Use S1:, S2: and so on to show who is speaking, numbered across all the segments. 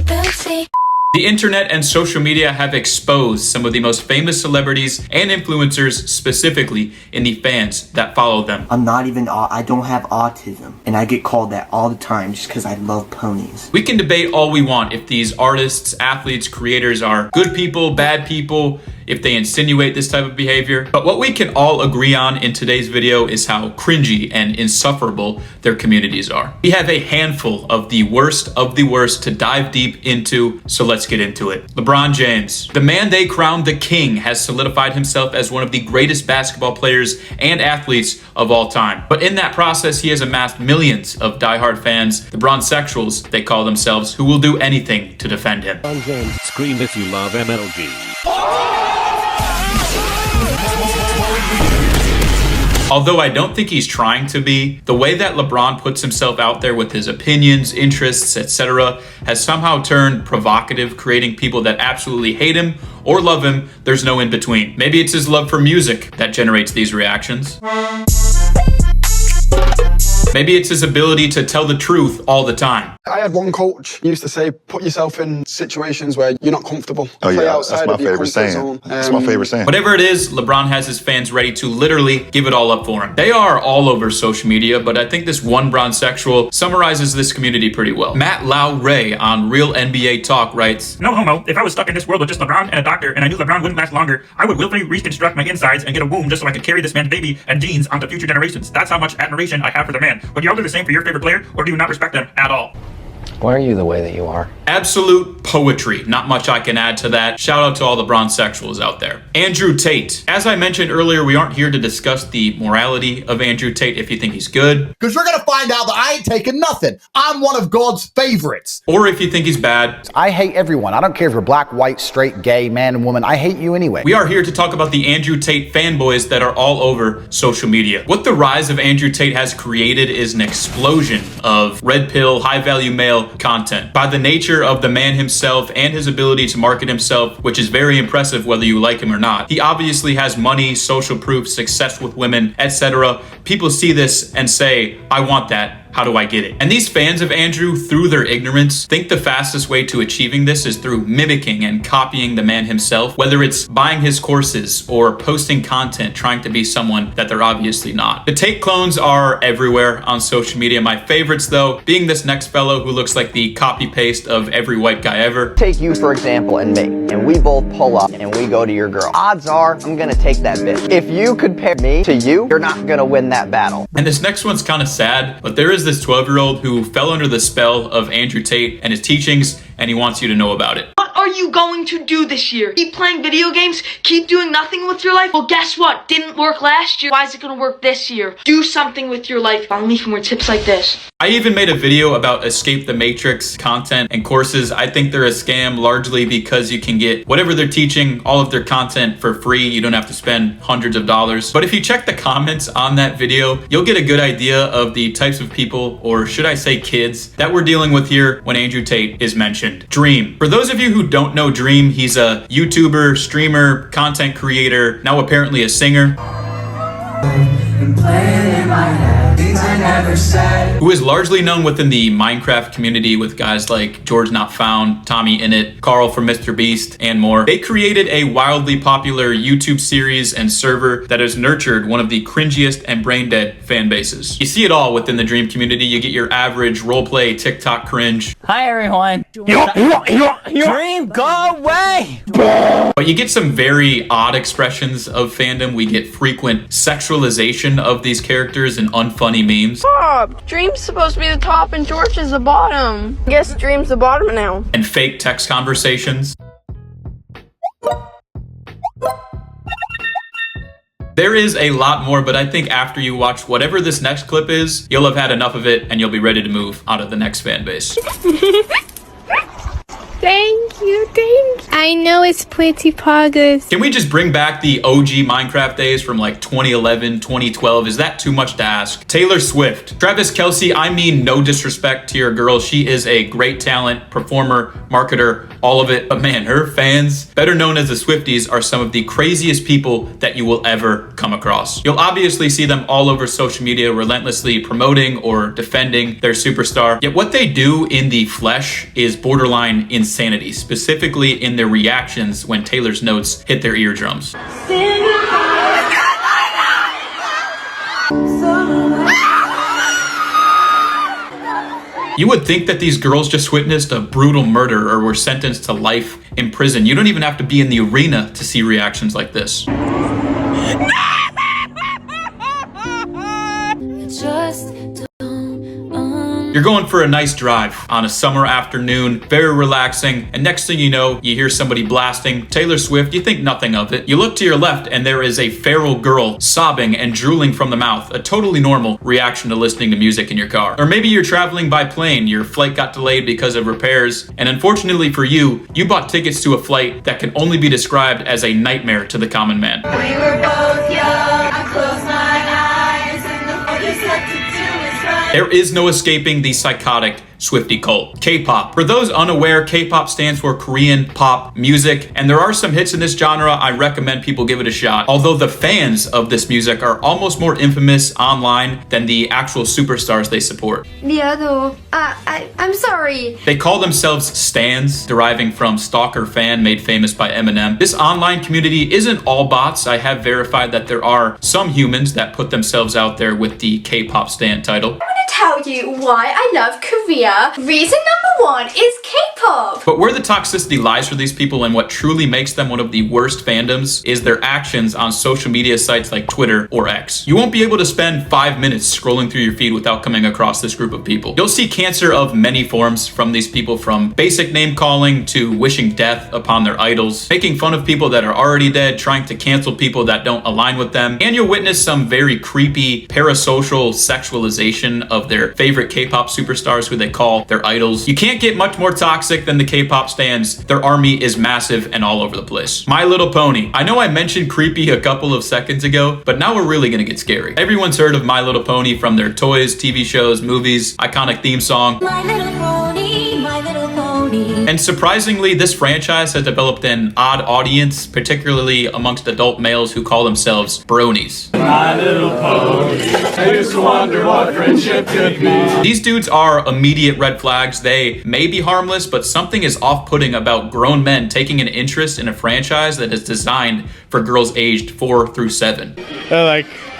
S1: booty, booty.
S2: The internet and social media have exposed some of the most famous celebrities and influencers, specifically in the fans that follow them.
S3: I don't have autism, and I get called that all the time just because I love ponies.
S2: We can debate all we want if these artists, athletes, creators are good people, bad people, if they insinuate this type of behavior. But what we can all agree on in today's video is how cringy and insufferable their communities are. We have a handful of the worst to dive deep into, so let's get into it. LeBron James, the man they crowned the king, has solidified himself as one of the greatest basketball players and athletes of all time. But in that process, he has amassed millions of diehard fans, the Bronsexuals, they call themselves, who will do anything to defend him.
S4: Scream if you love MLG.
S2: Although I don't think he's trying to be, the way that LeBron puts himself out there with his opinions, interests, etc. has somehow turned provocative, creating people that absolutely hate him or love him. There's no in between. Maybe it's his love for music that generates these reactions. Maybe it's his ability to tell the truth all the time.
S5: I had one coach used to say, put yourself in situations where you're not comfortable.
S6: Oh yeah, that's my favorite saying. That's my favorite saying.
S2: Whatever it is, LeBron has his fans ready to literally give it all up for him. They are all over social media, but I think this one Bronsexual summarizes this community pretty well. Matt Lau Ray on Real NBA Talk writes,
S7: "No homo. If I was stuck in this world with just LeBron and a doctor and I knew LeBron wouldn't last longer, I would willfully reconstruct my insides and get a womb just so I could carry this man's baby and genes onto future generations. That's how much admiration I have for the man. Would y'all do the same for your favorite player, or do you not respect them at all?"
S8: Why are you the way that you are?
S2: Absolute poetry. Not much I can add to that. Shout out to all the Bronsexuals out there. Andrew Tate. As I mentioned earlier, we aren't here to discuss the morality of Andrew Tate if you think he's good.
S9: Because you're going to find out that I ain't taking nothing. I'm one of God's favorites.
S2: Or if you think he's bad.
S10: I hate everyone. I don't care if you're black, white, straight, gay, man, and woman. I hate you anyway.
S2: We are here to talk about the Andrew Tate fanboys that are all over social media. What the rise of Andrew Tate has created is an explosion of red pill, high value male content. By the nature of the man himself and his ability to market himself, which is very impressive whether you like him or not. He obviously has money, social proof, success with women, etc. People see this and say, I want that. How do I get it? And these fans of Andrew, through their ignorance, think the fastest way to achieving this is through mimicking and copying the man himself, whether it's buying his courses or posting content trying to be someone that they're obviously not. The Tate clones are everywhere on social media. My favorites, though, being this next fellow who looks like the copy-paste of every white guy ever.
S8: Take you, for example, and me, and we both pull up and we go to your girl. Odds are I'm gonna take that bitch. If you compare me to you, you're not gonna win that battle.
S2: And this next one's kind of sad, but there is this 12-year-old who fell under the spell of Andrew Tate and his teachings, and he wants you to know about it.
S11: What are you going to do this year? Keep playing video games? Keep doing nothing with your life? Well, guess what? Didn't work last year. Why is it going to work this year? Do something with your life. Follow me for more tips like this.
S2: I even made a video about Escape the Matrix content and courses. I think they're a scam largely because you can get whatever they're teaching, all of their content for free. You don't have to spend hundreds of dollars. But if you check the comments on that video, you'll get a good idea of the types of people, or should I say kids, that we're dealing with here when Andrew Tate is mentioned. Dream. For those of you who don't know Dream, he's a YouTuber, streamer, content creator, now apparently a singer. Who is largely known within the Minecraft community with guys like George Not Found, Tommy Innit, Carl from Mr. Beast, and more. They created a wildly popular YouTube series and server that has nurtured one of the cringiest and brain-dead fan bases. You see it all within the Dream community. You get your average roleplay TikTok cringe.
S12: Hi everyone. Dream, go away!
S2: But you get some very odd expressions of fandom. We get frequent sexualization of these characters and unfunny memes.
S13: Bob, Dream's supposed to be the top and George is the bottom. I guess Dream's the bottom now.
S2: And fake text conversations. There is a lot more, but I think after you watch whatever this next clip is, you'll have had enough of it and you'll be ready to move on to the next fan base.
S13: Thank you. I know it's pretty poggers.
S2: Can we just bring back the OG Minecraft days from like 2011, 2012? Is that too much to ask? Taylor Swift. Travis Kelce, I mean no disrespect to your girl. She is a great talent, performer, marketer, all of it. But man, her fans, better known as the Swifties, are some of the craziest people that you will ever come across. You'll obviously see them all over social media relentlessly promoting or defending their superstar. Yet what they do in the flesh is borderline insanity, specifically in their reactions when Taylor's notes hit their eardrums. You would think that these girls just witnessed a brutal murder or were sentenced to life in prison. You don't even have to be in the arena to see reactions like this. You're going for a nice drive on a summer afternoon, very relaxing, and next thing you know, you hear somebody blasting Taylor Swift. You think nothing of it. You look to your left and there is a feral girl sobbing and drooling from the mouth, a totally normal reaction to listening to music in your car. Or maybe you're traveling by plane, your flight got delayed because of repairs, and unfortunately for you, you bought tickets to a flight that can only be described as a nightmare to the common man.
S1: We were both young, I closed my eyes, and the focus had to do is right.
S2: There is no escaping the psychotic Swiftie cult. K-pop. For those unaware, K-pop stands for Korean pop music, and there are some hits in this genre. I recommend people give it a shot. Although the fans of this music are almost more infamous online than the actual superstars they support.
S13: I'm sorry.
S2: They call themselves stans, deriving from stalker fan made famous by Eminem. This online community isn't all bots. I have verified that there are some humans that put themselves out there with the K-pop stan title.
S13: I'm gonna tell you why I love Korea. Reason number 1 is K-pop.
S2: But where the toxicity lies for these people and what truly makes them one of the worst fandoms is their actions on social media sites like Twitter or X. You won't be able to spend 5 minutes scrolling through your feed without coming across this group of people. You'll see cancer of many forms from these people, from basic name calling to wishing death upon their idols, making fun of people that are already dead, trying to cancel people that don't align with them, and you'll witness some very creepy parasocial sexualization of their favorite K-pop superstars who they call their idols. You can't get much more toxic than the K-pop stans. Their army is massive and all over the place. My Little Pony. I know I mentioned creepy a couple of seconds ago, but now we're really gonna get scary. Everyone's heard of My Little Pony from their toys, TV shows, movies, iconic theme song.
S1: My little pony, my little pony.
S2: And surprisingly, this franchise has developed an odd audience, particularly amongst adult males who call themselves bronies.
S14: My little pony, I used to wonder what friendship could be.
S2: These dudes are immediate red flags. They may be harmless, but something is off-putting about grown men taking an interest in a franchise that is designed for girls aged 4 through 7.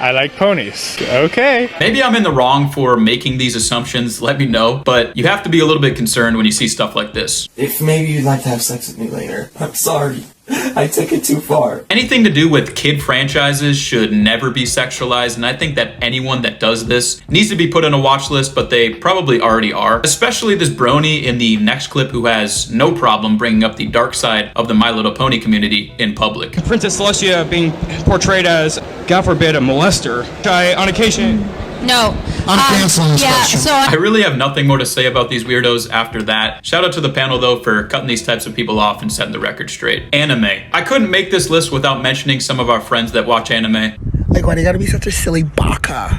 S14: I like ponies. Okay.
S2: Maybe I'm in the wrong for making these assumptions, let me know, but you have to be a little bit concerned when you see stuff like this.
S3: If maybe you'd like to have sex with me later, I'm sorry. I took it too far.
S2: Anything to do with kid franchises should never be sexualized, and I think that anyone that does this needs to be put on a watch list, but they probably already are. Especially this brony in the next clip who has no problem bringing up the dark side of the My Little Pony community in public.
S15: Princess Celestia being portrayed as, God forbid, a molester. On occasion...
S13: No.
S9: I'm canceling this question.
S2: I really have nothing more to say about these weirdos after that. Shout out to the panel though for cutting these types of people off and setting the record straight. Anime. I couldn't make this list without mentioning some of our friends that watch anime.
S3: Like, why do you gotta be such a silly baka?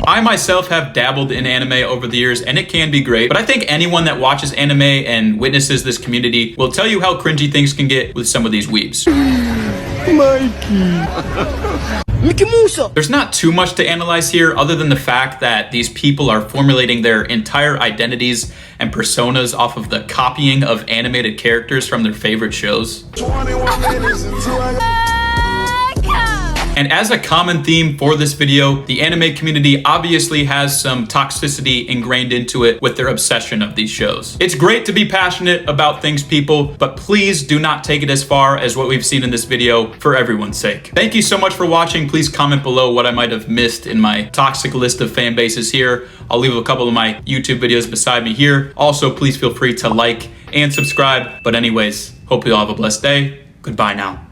S2: I myself have dabbled in anime over the years and it can be great, but I think anyone that watches anime and witnesses this community will tell you how cringy things can get with some of these weebs.
S3: Mickey Musa.
S2: There's not too much to analyze here other than the fact that these people are formulating their entire identities and personas off of the copying of animated characters from their favorite shows. And as a common theme for this video, the anime community obviously has some toxicity ingrained into it with their obsession of these shows. It's great to be passionate about things, people, but please do not take it as far as what we've seen in this video for everyone's sake. Thank you so much for watching. Please comment below what I might have missed in my toxic list of fan bases here. I'll leave a couple of my YouTube videos beside me here. Also, please feel free to like and subscribe. But anyways, hope you all have a blessed day. Goodbye now.